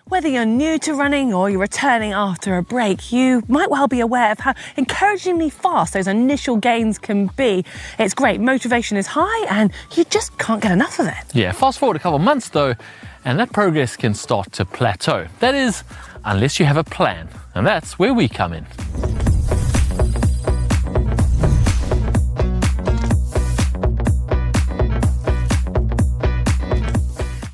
Whether you're new to running or you're returning after a break, you might well be aware of how encouragingly fast those initial gains can be. It's great, motivation is high and you just can't get enough of it. Yeah, fast forward a couple of months though, and that progress can start to plateau. That is, unless you have a plan, and that's where we come in.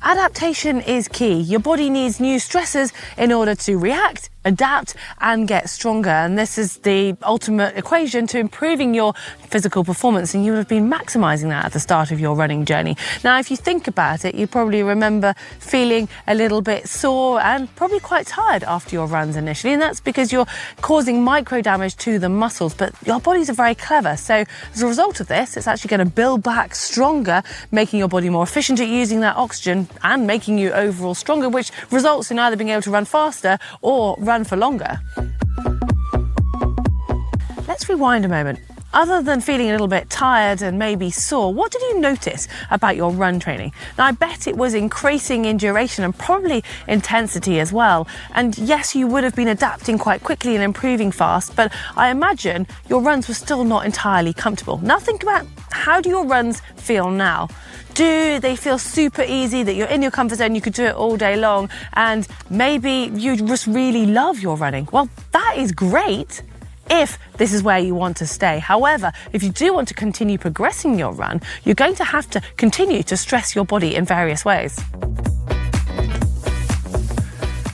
Adaptation is key. Your body needs new stresses in order to react, adapt and get stronger, and this is the ultimate equation to improving your physical performance, and you would have been maximising that at the start of your running journey. Now if you think about it, you probably remember feeling a little bit sore and probably quite tired after your runs initially, and that's because you're causing micro damage to the muscles, but your bodies are very clever, so as a result of this it's actually going to build back stronger, making your body more efficient at using that oxygen and making you overall stronger, which results in either being able to run faster or run for longer. Let's rewind a moment. Other than feeling a little bit tired and maybe sore, what did you notice about your run training? Now, I bet it was increasing in duration and probably intensity as well. And yes, you would have been adapting quite quickly and improving fast, but I imagine your runs were still not entirely comfortable. Now think about, how do your runs feel now? Do they feel super easy, that you're in your comfort zone, you could do it all day long, and maybe you just really love your running? Well, that is great if this is where you want to stay. However, if you do want to continue progressing your run, you're going to have to continue to stress your body in various ways.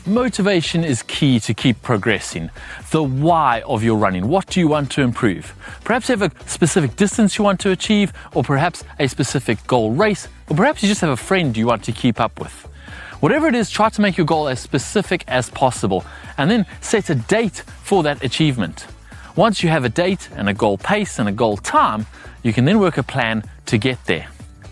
Motivation is key to keep progressing. The why of your running. What do you want to improve? Perhaps you have a specific distance you want to achieve, or perhaps a specific goal race, or perhaps you just have a friend you want to keep up with. Whatever it is, try to make your goal as specific as possible and then set a date for that achievement. Once you have a date and a goal pace and a goal time, you can then work a plan to get there.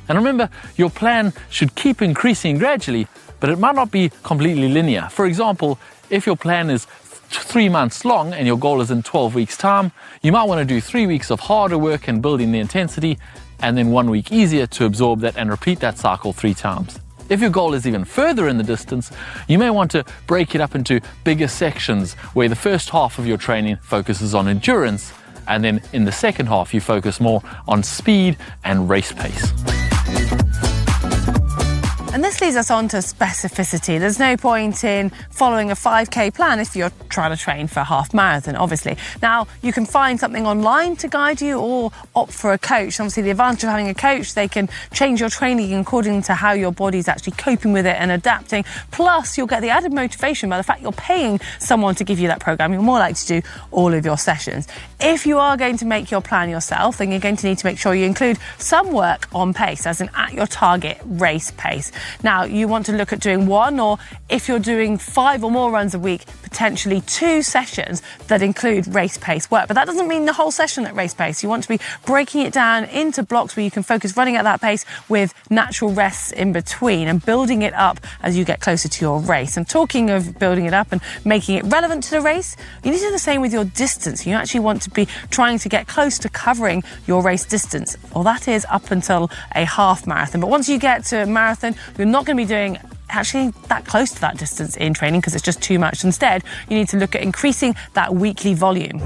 And remember, your plan should keep increasing gradually, but it might not be completely linear. For example, if your plan is 3 months long and your goal is in 12 weeks time, you might want to do 3 weeks of harder work and building the intensity, and then 1 week easier to absorb that and repeat that cycle 3 times. If your goal is even further in the distance, you may want to break it up into bigger sections where the first half of your training focuses on endurance, and then in the second half you focus more on speed and race pace. And this leads us on to specificity. There's no point in following a 5K plan if you're trying to train for a half marathon, obviously. Now, you can find something online to guide you or opt for a coach. Obviously, the advantage of having a coach, they can change your training according to how your body's actually coping with it and adapting. Plus, you'll get the added motivation by the fact you're paying someone to give you that program. You're more likely to do all of your sessions. If you are going to make your plan yourself, then you're going to need to make sure you include some work on pace, as in at your target race pace. Now, you want to look at doing 1, or if you're doing 5 or more runs a week, potentially 2 sessions that include race pace work. But that doesn't mean the whole session at race pace. You want to be breaking it down into blocks where you can focus running at that pace with natural rests in between and building it up as you get closer to your race. And talking of building it up and making it relevant to the race, you need to do the same with your distance. You actually want to be trying to get close to covering your race distance, or that is up until a half marathon. But once you get to a marathon, you're not going to be doing actually that close to that distance in training because it's just too much. Instead, you need to look at increasing that weekly volume.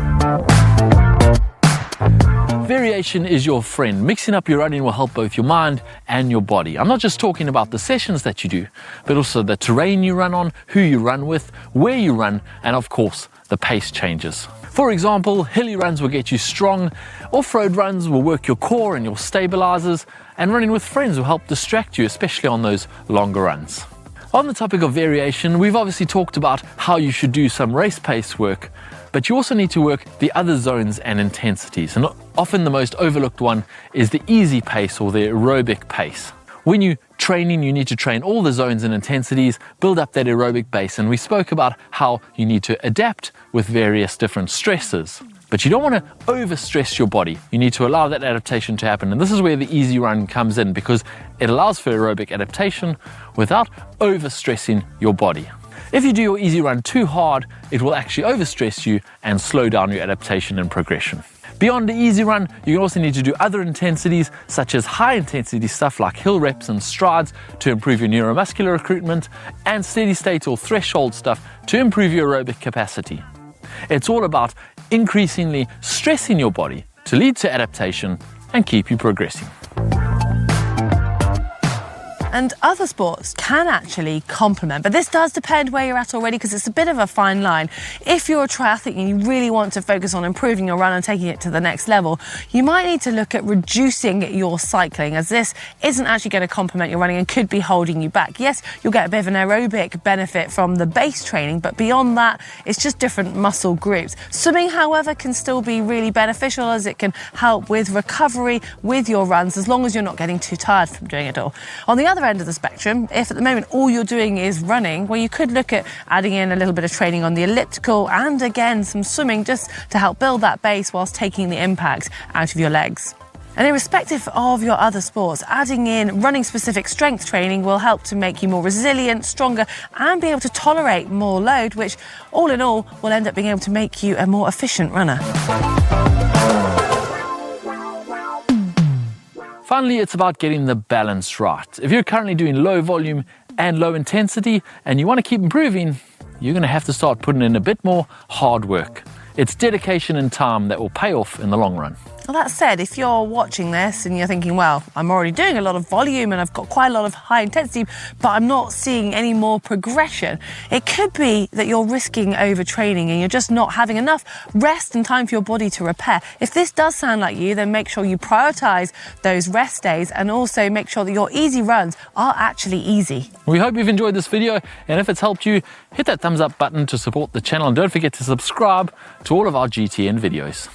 Variation is your friend. Mixing up your running will help both your mind and your body. I'm not just talking about the sessions that you do, but also the terrain you run on, who you run with, where you run, and of course, the pace changes. For example, hilly runs will get you strong, off-road runs will work your core and your stabilizers, and running with friends will help distract you, especially on those longer runs. On the topic of variation, we've obviously talked about how you should do some race pace work, but you also need to work the other zones and intensities. And often the most overlooked one is the easy pace or the aerobic pace. When you're training, you need to train all the zones and intensities, build up that aerobic base. And we spoke about how you need to adapt with various different stresses. But you don't want to overstress your body. You need to allow that adaptation to happen. And this is where the easy run comes in, because it allows for aerobic adaptation without overstressing your body. If you do your easy run too hard, it will actually overstress you and slow down your adaptation and progression. Beyond the easy run, you also need to do other intensities such as high intensity stuff like hill reps and strides to improve your neuromuscular recruitment, and steady state or threshold stuff to improve your aerobic capacity. It's all about increasingly stressing your body to lead to adaptation and keep you progressing. And other sports can actually complement, but this does depend where you're at already because it's a bit of a fine line. If you're a triathlete and you really want to focus on improving your run and taking it to the next level, you might need to look at reducing your cycling, as this isn't actually going to complement your running and could be holding you back. Yes, you'll get a bit of an aerobic benefit from the base training, but beyond that, it's just different muscle groups. Swimming, however, can still be really beneficial as it can help with recovery with your runs as long as you're not getting too tired from doing it all. On the other end of the spectrum, if at the moment all you're doing is running, well, you could look at adding in a little bit of training on the elliptical and again some swimming just to help build that base whilst taking the impact out of your legs. And irrespective of your other sports, adding in running specific strength training will help to make you more resilient, stronger, and be able to tolerate more load, which all in all will end up being able to make you a more efficient runner. Finally, it's about getting the balance right. If you're currently doing low volume and low intensity and you want to keep improving, you're going to have to start putting in a bit more hard work. It's dedication and time that will pay off in the long run. Well, that said, if you're watching this and you're thinking, well, I'm already doing a lot of volume and I've got quite a lot of high intensity, but I'm not seeing any more progression, it could be that you're risking overtraining and you're just not having enough rest and time for your body to repair. If this does sound like you, then make sure you prioritize those rest days and also make sure that your easy runs are actually easy. We hope you've enjoyed this video, and if it's helped you, hit that thumbs up button to support the channel and don't forget to subscribe to all of our GTN videos.